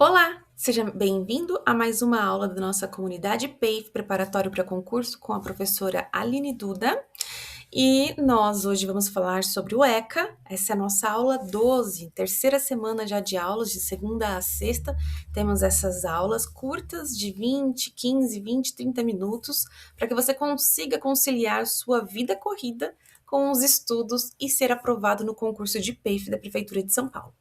Olá, seja bem-vindo a mais uma aula da nossa comunidade PAVE, preparatório para concurso, com a professora Aline Duda. E nós hoje vamos falar sobre o ECA. Essa é a nossa aula 12, terceira semana já de aulas, de segunda a sexta. Temos essas aulas curtas de 20, 15, 20, 30 minutos, para que você consiga conciliar sua vida corrida com os estudos e ser aprovado no concurso de PAVE da Prefeitura de São Paulo.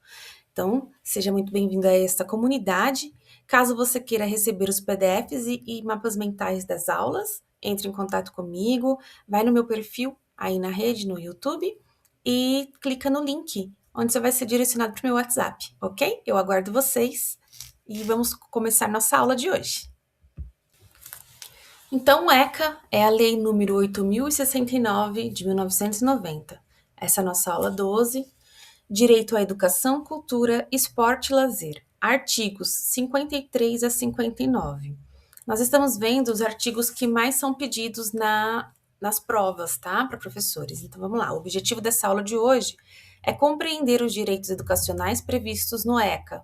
Então, seja muito bem-vindo a esta comunidade. Caso você queira receber os PDFs e mapas mentais das aulas, entre em contato comigo, vai no meu perfil aí na rede, no YouTube, e clica no link, onde você vai ser direcionado para o meu WhatsApp, ok? Eu aguardo vocês e vamos começar nossa aula de hoje. Então, o ECA é a Lei número 8.069 de 1990. Essa é a nossa aula 12. Direito à educação, cultura, esporte e lazer. Artigos 53 a 59. Nós estamos vendo os artigos que mais são pedidos nas provas, tá? Para professores. Então vamos lá. O objetivo dessa aula de hoje é compreender os direitos educacionais previstos no ECA,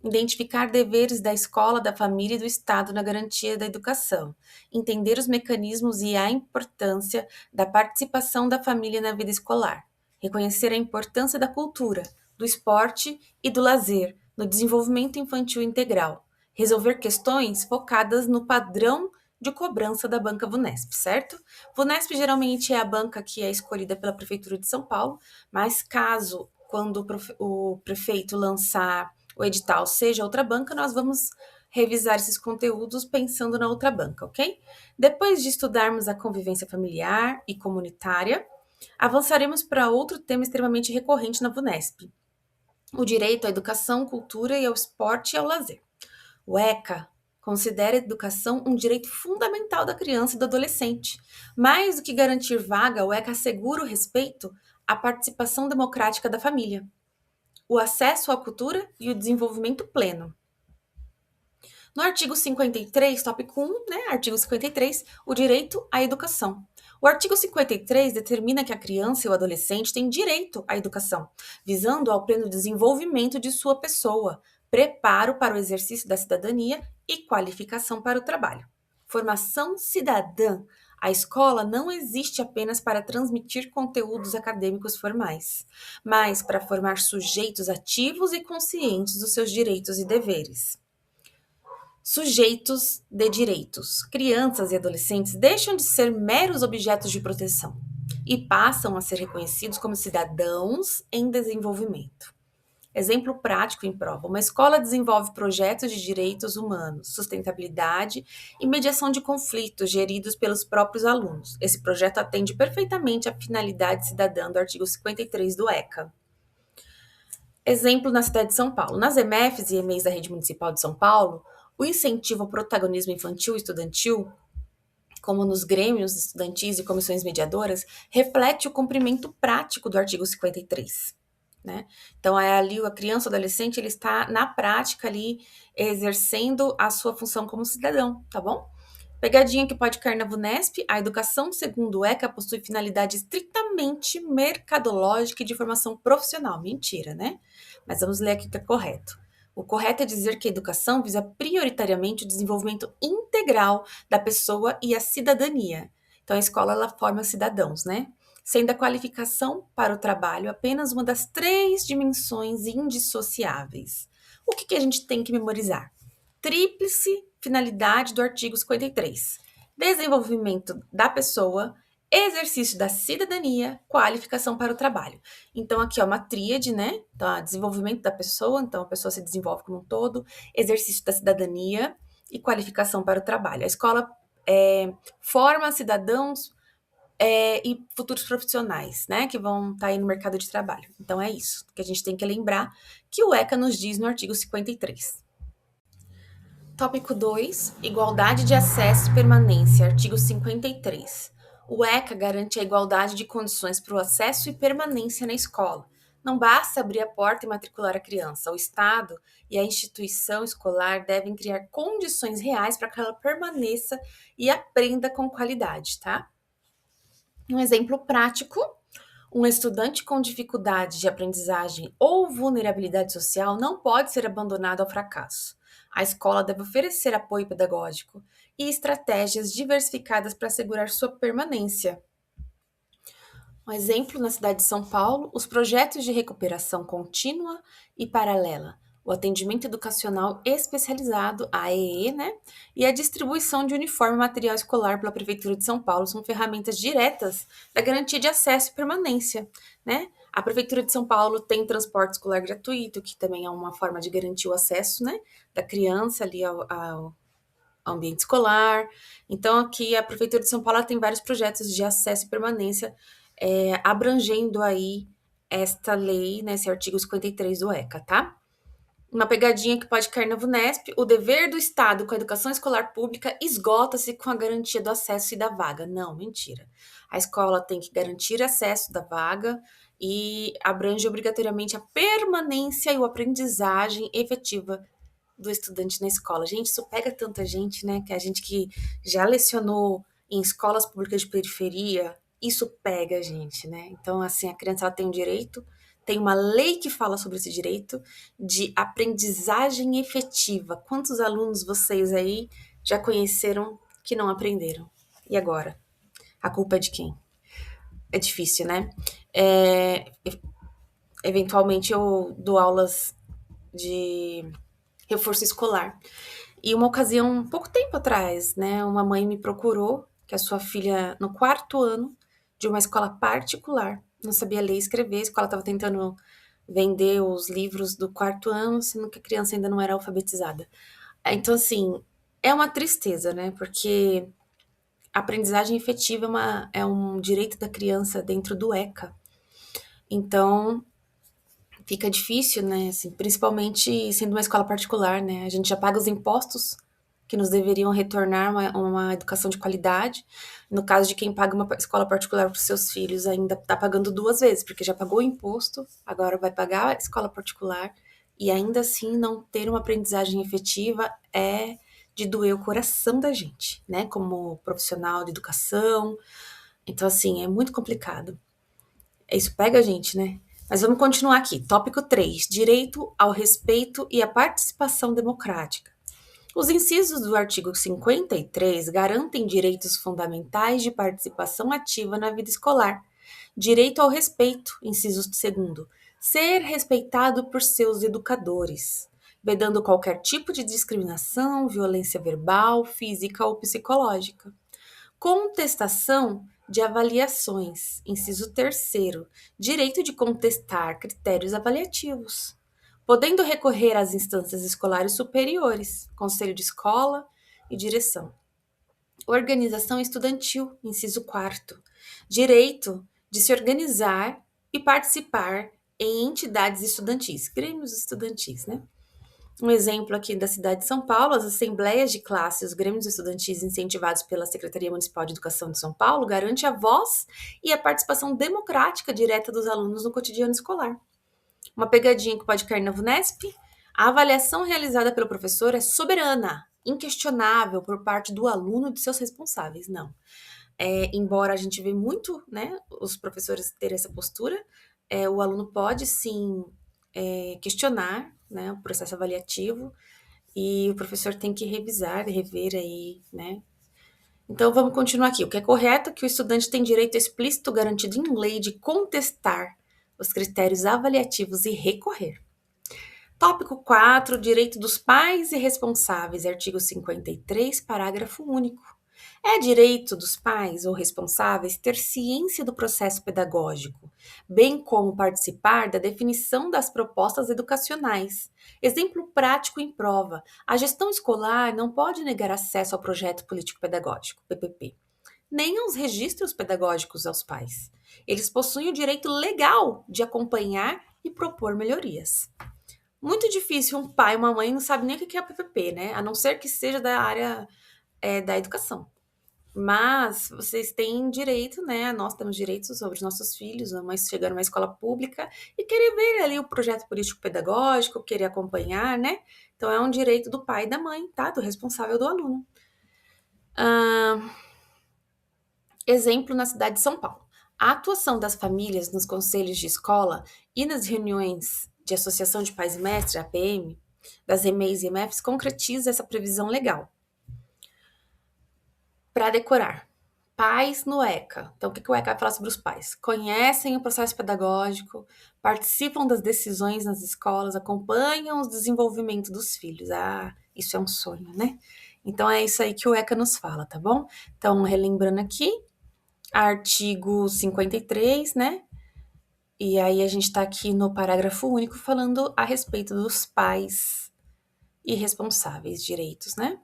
identificar deveres da escola, da família e do Estado na garantia da educação, entender os mecanismos e a importância da participação da família na vida escolar, reconhecer a importância da cultura, do esporte e do lazer no desenvolvimento infantil integral, resolver questões focadas no padrão de cobrança da banca VUNESP, certo? VUNESP geralmente é a banca que é escolhida pela Prefeitura de São Paulo, mas caso, quando o prefeito lançar o edital seja outra banca, nós vamos revisar esses conteúdos pensando na outra banca, ok? Depois de estudarmos a convivência familiar e comunitária, avançaremos para outro tema extremamente recorrente na VUNESP, o direito à educação, cultura e ao esporte e ao lazer. O ECA considera a educação um direito fundamental da criança e do adolescente. Mais do que garantir vaga, o ECA assegura o respeito à participação democrática da família, o acesso à cultura e o desenvolvimento pleno. No artigo 53, tópico 1, artigo 53, o direito à educação. O artigo 53 determina que a criança e o adolescente têm direito à educação, visando ao pleno desenvolvimento de sua pessoa, preparo para o exercício da cidadania e qualificação para o trabalho. Formação cidadã. A escola não existe apenas para transmitir conteúdos acadêmicos formais, mas para formar sujeitos ativos e conscientes dos seus direitos e deveres. Sujeitos de direitos. Crianças e adolescentes deixam de ser meros objetos de proteção e passam a ser reconhecidos como cidadãos em desenvolvimento. Exemplo prático em prova: uma escola desenvolve projetos de direitos humanos, sustentabilidade e mediação de conflitos geridos pelos próprios alunos. Esse projeto atende perfeitamente à finalidade cidadã do artigo 53 do ECA. Exemplo na cidade de São Paulo. Nas EMEFs e EMEIs da Rede Municipal de São Paulo, o incentivo ao protagonismo infantil e estudantil, como nos grêmios estudantis e comissões mediadoras, reflete o cumprimento prático do artigo 53. Então, ali a criança ou adolescente, ele está na prática ali exercendo a sua função como cidadão, tá bom? Pegadinha que pode cair na VUNESP: a educação, segundo o ECA, possui finalidade estritamente mercadológica e de formação profissional. Mentira, né? Mas vamos ler aqui o que é correto. O correto é dizer que a educação visa prioritariamente o desenvolvimento integral da pessoa e a cidadania. Então, a escola, ela forma cidadãos, né? Sendo a qualificação para o trabalho apenas uma das 3 dimensões indissociáveis. O que a gente tem que memorizar? Tríplice finalidade do artigo 53. Desenvolvimento da pessoa, exercício da cidadania, qualificação para o trabalho. Então, aqui é uma tríade, né? Então, desenvolvimento da pessoa, então a pessoa se desenvolve como um todo, exercício da cidadania e qualificação para o trabalho. A escola forma cidadãos e futuros profissionais, né, que vão estar aí no mercado de trabalho. Então, é isso que a gente tem que lembrar que o ECA nos diz no artigo 53. Tópico 2, igualdade de acesso e permanência, artigo 53. O ECA garante a igualdade de condições para o acesso e permanência na escola. Não basta abrir a porta e matricular a criança. O Estado e a instituição escolar devem criar condições reais para que ela permaneça e aprenda com qualidade, tá? Um exemplo prático: Um estudante com dificuldade de aprendizagem ou vulnerabilidade social não pode ser abandonado ao fracasso. A escola deve oferecer apoio pedagógico e estratégias diversificadas para assegurar sua permanência. Um exemplo, na cidade de São Paulo, os projetos de recuperação contínua e paralela, o atendimento educacional especializado, a AEE, né? E a distribuição de uniforme e material escolar pela Prefeitura de São Paulo são ferramentas diretas da garantia de acesso e permanência, né? A Prefeitura de São Paulo tem transporte escolar gratuito, que também é uma forma de garantir o acesso, né, da criança ali ao ambiente escolar. Então, aqui a Prefeitura de São Paulo tem vários projetos de acesso e permanência, abrangendo aí esta lei, né, esse artigo 53 do ECA, tá? Uma pegadinha que pode cair na VUNESP: o dever do Estado com a educação escolar pública esgota-se com a garantia do acesso e da vaga. Não, mentira. A escola tem que garantir acesso da vaga e abrange obrigatoriamente a permanência e a aprendizagem efetiva do estudante na escola. Gente, isso pega tanta gente, né? Que a gente que já lecionou em escolas públicas de periferia, isso pega a gente, né? Então, assim, a criança ela tem um direito, tem uma lei que fala sobre esse direito de aprendizagem efetiva. Quantos alunos vocês aí já conheceram que não aprenderam? E agora? A culpa é de quem? É difícil, né? Eventualmente eu dou aulas de reforço escolar. E uma ocasião, pouco tempo atrás, né, uma mãe me procurou que a sua filha, no 4º ano de uma escola particular, não sabia ler e escrever, a escola estava tentando vender os livros do 4º ano, sendo que a criança ainda não era alfabetizada. Então, assim, é uma tristeza, né, porque a aprendizagem efetiva é um direito da criança dentro do ECA. Então, fica difícil, né, assim, principalmente sendo uma escola particular, né, a gente já paga os impostos que nos deveriam retornar uma educação de qualidade. No caso de quem paga uma escola particular para os seus filhos, ainda está pagando 2 vezes, porque já pagou o imposto, agora vai pagar a escola particular, e ainda assim não ter uma aprendizagem efetiva é de doer o coração da gente, né, como profissional de educação. Então, assim, é muito complicado. Isso pega a gente, né? Mas vamos continuar aqui. Tópico 3: direito ao respeito e à participação democrática. Os incisos do artigo 53 garantem direitos fundamentais de participação ativa na vida escolar. Direito ao respeito, inciso 2º, ser respeitado por seus educadores, vedando qualquer tipo de discriminação, violência verbal, física ou psicológica. Contestação de avaliações, inciso 3º, direito de contestar critérios avaliativos, podendo recorrer às instâncias escolares superiores, conselho de escola e direção. Organização estudantil, inciso 4º, direito de se organizar e participar em entidades estudantis, grêmios estudantis, né? Um exemplo aqui da cidade de São Paulo: as assembleias de classe, os grêmios estudantis incentivados pela Secretaria Municipal de Educação de São Paulo, garante a voz e a participação democrática direta dos alunos no cotidiano escolar. Uma pegadinha que pode cair na VUNESP: a avaliação realizada pelo professor é soberana, inquestionável por parte do aluno e de seus responsáveis. Não. Embora a gente vê muito, né, os professores terem essa postura, o aluno pode sim questionar, né, o processo avaliativo, e o professor tem que revisar e rever aí, né. Então vamos continuar aqui. O que é correto é que o estudante tem direito explícito garantido em lei de contestar os critérios avaliativos e recorrer. Tópico 4: direito dos pais e responsáveis, artigo 53, parágrafo único. É direito dos pais ou responsáveis ter ciência do processo pedagógico, bem como participar da definição das propostas educacionais. Exemplo prático em prova: a gestão escolar não pode negar acesso ao projeto político-pedagógico, PPP, nem aos registros pedagógicos aos pais. Eles possuem o direito legal de acompanhar e propor melhorias. Muito difícil um pai e uma mãe não sabem nem o que é a PPP, né? A não ser que seja da área da educação. Mas vocês têm direito, né? Nós temos direitos sobre os nossos filhos, a mãe chegar numa escola pública e querer ver ali o projeto político-pedagógico, querer acompanhar, né? Então é um direito do pai e da mãe, tá? Do responsável do aluno. Exemplo na cidade de São Paulo: A atuação das famílias nos conselhos de escola e nas reuniões de Associação de Pais e Mestres, APM, das EMEIs e EMEFs, concretiza essa previsão legal. Para decorar. Pais no ECA. Então, o que o ECA vai falar sobre os pais? Conhecem o processo pedagógico, participam das decisões nas escolas, acompanham o desenvolvimento dos filhos. Ah, isso é um sonho, né? Então, é isso aí que o ECA nos fala, tá bom? Então, relembrando aqui, artigo 53, né? E aí a gente está aqui no parágrafo único falando a respeito dos pais e responsáveis, direitos, né?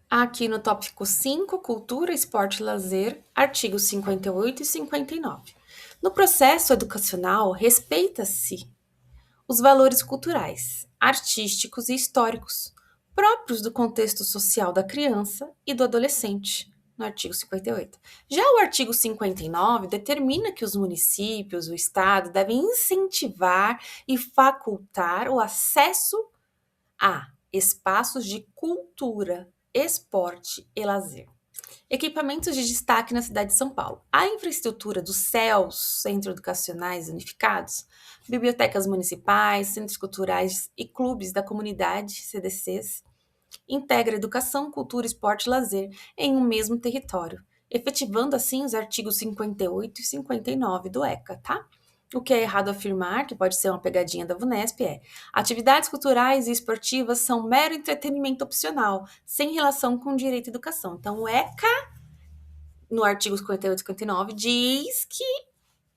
Aqui no tópico 5, cultura, esporte e lazer, artigos 58 e 59. No processo educacional, respeita-se os valores culturais, artísticos e históricos próprios do contexto social da criança e do adolescente, no artigo 58. Já o artigo 59 determina que os municípios, o Estado, devem incentivar e facultar o acesso a espaços de cultura, esporte e lazer. Equipamentos de destaque na cidade de São Paulo. A infraestrutura dos CELs, Centros Educacionais Unificados, bibliotecas municipais, centros culturais e clubes da comunidade, CDCs, integra educação, cultura, esporte e lazer em um mesmo território, efetivando assim os artigos 58 e 59 do ECA, tá? O que é errado afirmar, que pode ser uma pegadinha da VUNESP, é atividades culturais e esportivas são mero entretenimento opcional, sem relação com direito à educação. Então, o ECA, no artigo 58 e 59, diz que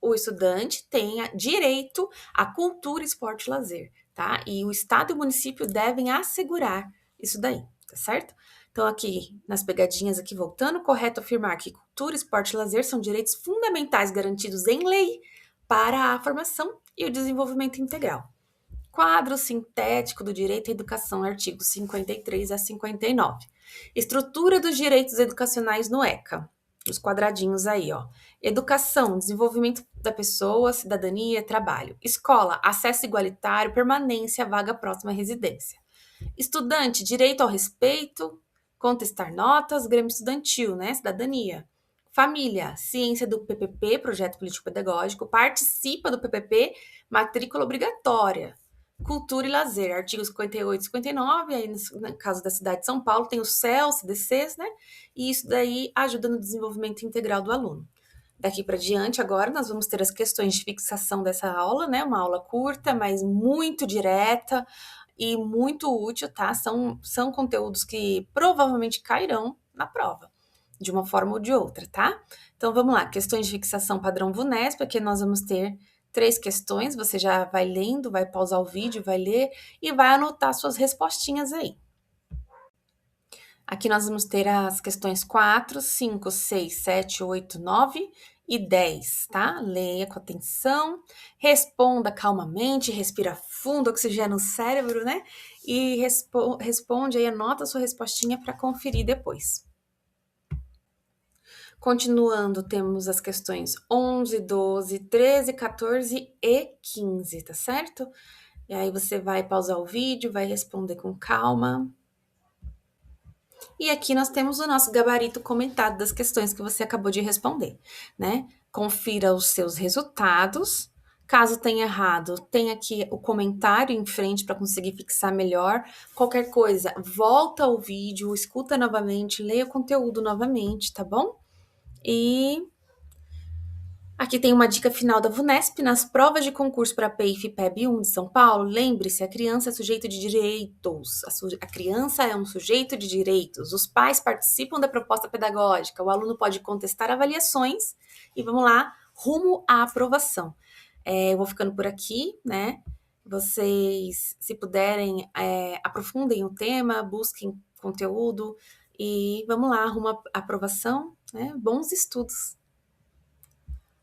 o estudante tenha direito à cultura, esporte e lazer, tá? E o Estado e o município devem assegurar isso daí, tá certo? Então, aqui, nas pegadinhas aqui, voltando, correto afirmar que cultura, esporte e lazer são direitos fundamentais garantidos em lei para a formação e o desenvolvimento integral. Quadro sintético do direito à educação, artigos 53 a 59. Estrutura dos direitos educacionais no ECA. Os quadradinhos aí, ó. Educação, desenvolvimento da pessoa, cidadania, trabalho. Escola, acesso igualitário, permanência, vaga próxima à residência. Estudante, direito ao respeito, contestar notas, grêmio estudantil, né? Cidadania. Família, ciência do PPP, projeto político pedagógico, participa do PPP, matrícula obrigatória. Cultura e lazer, artigos 58 e 59, aí no caso da cidade de São Paulo tem o CEL, CDCs, né? E isso daí ajuda no desenvolvimento integral do aluno. Daqui para diante, agora, nós vamos ter as questões de fixação dessa aula, né? Uma aula curta, mas muito direta e muito útil, tá? São conteúdos que provavelmente cairão na prova, de uma forma ou de outra, tá? Então, vamos lá. Questões de fixação padrão VUNESP, aqui nós vamos ter 3 questões, você já vai lendo, vai pausar o vídeo, vai ler e vai anotar suas respostinhas aí. Aqui nós vamos ter as questões 4, 5, 6, 7, 8, 9 e 10, tá? Leia com atenção, responda calmamente, respira fundo, oxigena o cérebro, né? E responde aí, anota a sua respostinha para conferir depois. Continuando, temos as questões 11, 12, 13, 14 e 15, tá certo? E aí você vai pausar o vídeo, vai responder com calma. E aqui nós temos o nosso gabarito comentado das questões que você acabou de responder, né? Confira os seus resultados. Caso tenha errado, tem aqui o comentário em frente para conseguir fixar melhor. Qualquer coisa, volta ao vídeo, escuta novamente, leia o conteúdo novamente, tá bom? E aqui tem uma dica final da VUNESP. Nas provas de concurso para PEIF e PEB 1 de São Paulo, lembre-se, a criança é sujeito de direitos. A criança é um sujeito de direitos. Os pais participam da proposta pedagógica. O aluno pode contestar avaliações. E vamos lá, rumo à aprovação. Eu vou ficando por aqui, né? Vocês, se puderem, aprofundem o tema, busquem conteúdo. E vamos lá, rumo à aprovação, né? Bons estudos!